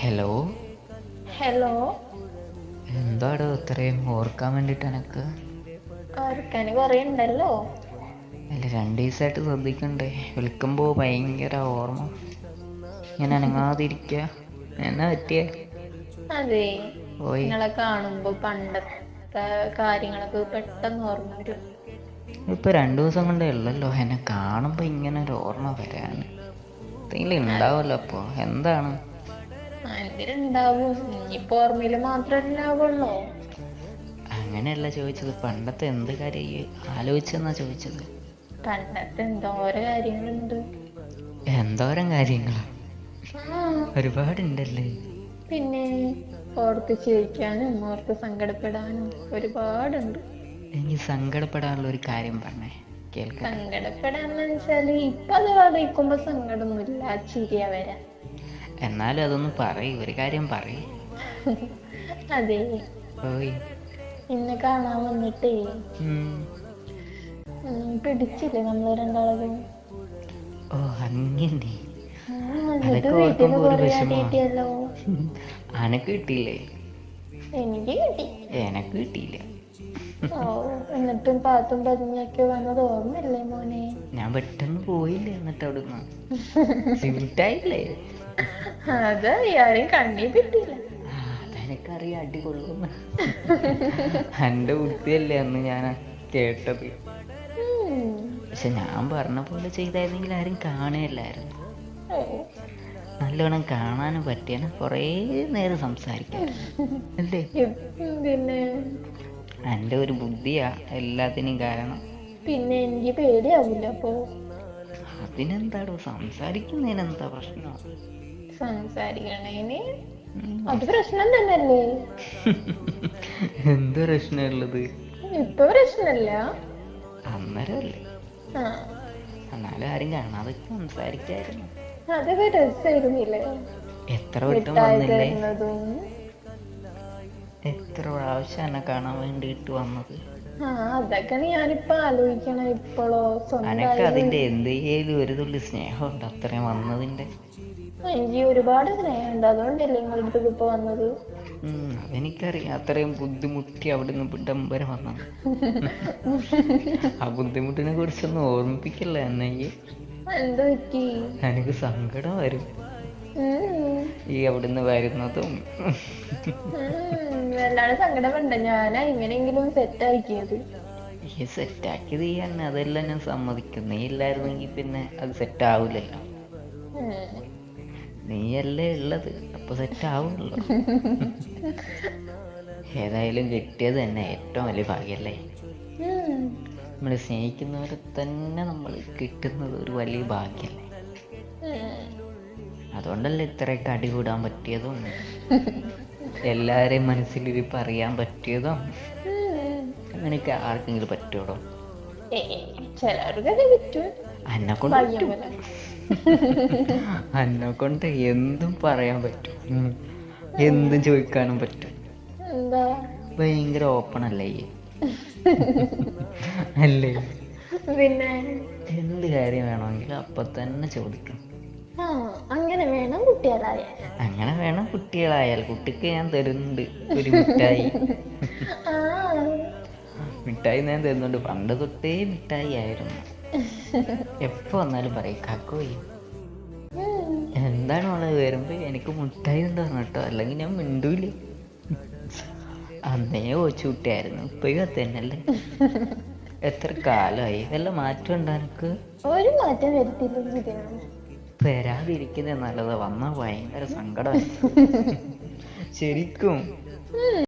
Hello. Hello. എന്താടോ ഇത്രയും ഓർക്കാൻ വേണ്ടിട്ട് എനക്ക്? ഓർക്കാന് കൊറേ ഉണ്ടല്ലോ. അല്ല, 2 ദിവസമായിട്ട് ശ്രദ്ധിക്കണ്ടേ, വിളിക്കുമ്പോ ഭയങ്കര ഓർമ്മ, ഇങ്ങനെ അനങ്ങാതിരിക്ക. എന്നാ പറ്റിയേ? അതെ, ഓയ്, നിങ്ങളെ കാണുമ്പോ പണ്ടത്തെ കാര്യങ്ങളൊക്കെ പെട്ടെന്ന് ഓർമ്മ വരും. ഇപ്പൊ 2 ദിവസം കൊണ്ടേ ഉള്ളല്ലോ എന്നെ കാണുമ്പോ ഇങ്ങനെ ഒരു ഓർമ്മ വരാൻ. എന്തെങ്കിലും ഉണ്ടാവല്ലോ. അപ്പൊ എന്താണ്? എന്തിനുണ്ടാവും, ഇനിയിപ്പോ ഓർമ്മയില് മാത്രല്ലാവുള്ളോ. അങ്ങനെയല്ല ചോദിച്ചത്, പണ്ടത്തെ എന്ത് കാര്യം ആലോചിച്ചെന്നാ ചോദിച്ചത്. പണ്ടത്തെ എന്തോരോ കാര്യങ്ങളുണ്ട്. എന്തോരം കാര്യങ്ങളാ, ആ, ഒരുപാടുണ്ടല്ലേ. പിന്നെ ഓർത്ത് ചിരിക്കാനും ഓർത്ത് സങ്കടപ്പെടാനും ഒരുപാടുണ്ട്. എനിക്ക് സങ്കടപ്പെടാനുള്ള ഒരു കാര്യം പറഞ്ഞേ, കേൾക്കട്ടെ. സങ്കടപ്പെടാന്ന് വെച്ചാല് ഇപ്പൊ അത് ആലോചിക്കുമ്പോ സങ്കടമൊന്നുമില്ല, ചിരിയാ വരാ. എന്നാലും അതൊന്ന് പറയ്, ഒരു കാര്യം പറയ്. അതെ, ഓയ്. എന്നെ കാണാൻ വന്നിട്ടേ പിടിച്ചില്ലേ നമ്മള് രണ്ടാളതും. ഓ അങ്ങനെ. എന്നിട്ട് അതൊക്കെ വീട്ടിന്ന് ഓർക്കുമ്പോ ഒരു കൊറേ അടി വിഷമമാ. കിട്ടിയല്ലോ. അനക്ക് കിട്ടിയില്ലേ? എനിക്ക് കിട്ടി. എനക്ക് കിട്ടിയില്ല. ഓ, എന്നിട്ടും പാത്തും പതുങ്ങിയൊക്കെ വന്നത് ഓർമ്മയില്ലേ മോനെ? ഞാൻ പെട്ടെന്ന് പോയില്ലേ എന്നിട്ട് അവിടുന്ന്, സ്യൂട്ടായില്ലേ. അത് ആരെയും കണ്ണീ കിട്ടിയില്ല. അതെനിക്കറിയാം, അടി കൊള്ളുന്ന്. എൻ്റെ ബുദ്ധിയല്ലേ അന്ന് ഞാൻ കേട്ടത്. പക്ഷെ ഞാൻ പറഞ്ഞ പോലെ ചെയ്തായിരുന്നെങ്കിൽ ആരും കാണുകയില്ലായിരുന്നു. ഓ, നല്ലോണം കാണാനും പറ്റിയാണ്, കുറേ നേരം സംസാരിക്കായിരുന്നു അല്ലേ. പിന്നെ എൻ്റെ ഒരു ബുദ്ധിയാ എല്ലാത്തിനും കാരണം. പിന്നെ എനിക്ക് പേടിയാവൂല അപ്പൊ? അതിനെന്താടോ, സംസാരിക്കുന്നതിനെന്താ പ്രശ്നം? സംസാരിക്കണേന് അത് പ്രശ്നം തന്നെയല്ലേ. എന്ത് പ്രശ്നമുള്ളത്? ഇപ്പൊ പ്രശ്നല്ല. അന്നേരമല്ലേ. ആ, എന്നാലും ആരും കാണാതെ സംസാരിക്കായിരുന്നു. അതൊക്കെ രസായിരുന്നില്ലേ? എത്ര വട്ടം മിഠായി വന്നില്ലേ? തരുന്നതും. എത്ര പ്രാവശ്യം എന്നെ കാണാൻ വേണ്ടിയിട്ട് വന്നത്. ആ, അതൊക്കെ ഞാനിപ്പോ ആലോചിക്കണ ഇപ്പോഴോ അനക്ക് സ്വന്തമായി. അതിൻ്റെ എന്തെങ്കിലും ഒരു തുള്ളി സ്നേഹമുണ്ട് അത്രയും വന്നതിൻ്റെ? എനിക്ക് ഒരുപാട് സ്നേഹമുണ്ട്, അതുകൊണ്ടല്ലേ നിങ്ങളുടെ അടുത്തേക്ക് ഇപ്പൊ വന്നത്. അതെനിക്കറിയാം, അത്രയും ബുദ്ധിമുട്ടി അവിടെ നിന്ന് ഇവിടം വരെ വന്നത്. ആ ബുദ്ധിമുട്ടിനെ കുറിച്ചൊന്നും ഓർമ്മിപ്പിക്കല്ലേ എന്നെ. എന്ത് പറ്റി? എനിക്ക് സങ്കടം വരും ഈ അവിടുന്ന് വരുന്നതും. വല്ലാതെ സങ്കടമുണ്ട, ഞാനാ എങ്ങനെയെങ്കിലും സെറ്റ് ആക്കിയത്. ഈ സെറ്റാക്കിയത് ഈ തന്നെ, അതെല്ലാം ഞാൻ സമ്മതിക്കും. നീ ഇല്ലായിരുന്നെങ്കിൽ പിന്നെ അത് സെറ്റ് ആവില്ലല്ലോ. നീയല്ലേ ഉള്ളത്, അപ്പൊ സെറ്റ് ആവുമല്ലോ. ഏതായാലും കിട്ടിയത് തന്നെ ഏറ്റവും വലിയ ഭാഗ്യല്ലേ. നമ്മൾ സ്നേഹിക്കുന്നവരെ തന്നെ നമ്മൾ കിട്ടുന്നത് ഒരു വലിയ ഭാഗ്യല്ലേ. അതുകൊണ്ടല്ലേ ഇത്രയൊക്കെ അടികൂടാൻ പറ്റിയതും എല്ലാവരെയും മനസ്സിലിരിപ്പ് അറിയാൻ പറ്റിയതും. അങ്ങനെയൊക്കെ ആർക്കെങ്കിലും പറ്റുമോ? ചിലവർക്കൊക്കെ പറ്റും. എന്നെ കൊണ്ട് പറ്റും. എന്നെ കൊണ്ട് എന്തും പറയാൻ പറ്റും, എന്തും ചോദിക്കാനും പറ്റും. എന്താ? ഭയങ്കര ഓപ്പൺ അല്ലേ അല്ലേ? പിന്നെ എന്ത് കാര്യം വേണമെങ്കിലും അപ്പൊ തന്നെ ചോദിക്കും. അങ്ങനെ വേണം കുട്ടികളായ. അങ്ങനെ വേണം കുട്ടികളായാൽ. കുട്ടിക്ക് ഞാൻ തരുന്നുണ്ട് ഒരു മിഠായി. മിഠായി ഞാൻ തരുന്നുണ്ട്, പണ്ട് തൊട്ടേ മിഠായി ആയിരുന്നു. എപ്പോ വന്നാലും പറയും കാക്കോയി എന്താണ് മോളെ, വരുമ്പോ എനിക്ക് മുട്ടായി ഉണ്ടോന്ന് കേട്ടോ, അല്ലെങ്കിൽ ഞാൻ മിണ്ടൂലേ. അന്നേ കൊച്ചുകുട്ടിയായിരുന്നു, ഇപ്പോഴും അത് തന്നെയല്ലേ. എത്ര കാലമായി, വല്ല മാറ്റം ഉണ്ടോ എനിക്ക്? ഒരു മാറ്റം വരുത്തില്ല. വരാതിരിക്കുന്നത് നല്ലതാ, വന്നാൽ ഭയങ്കര സങ്കടമായി ശരിക്കും.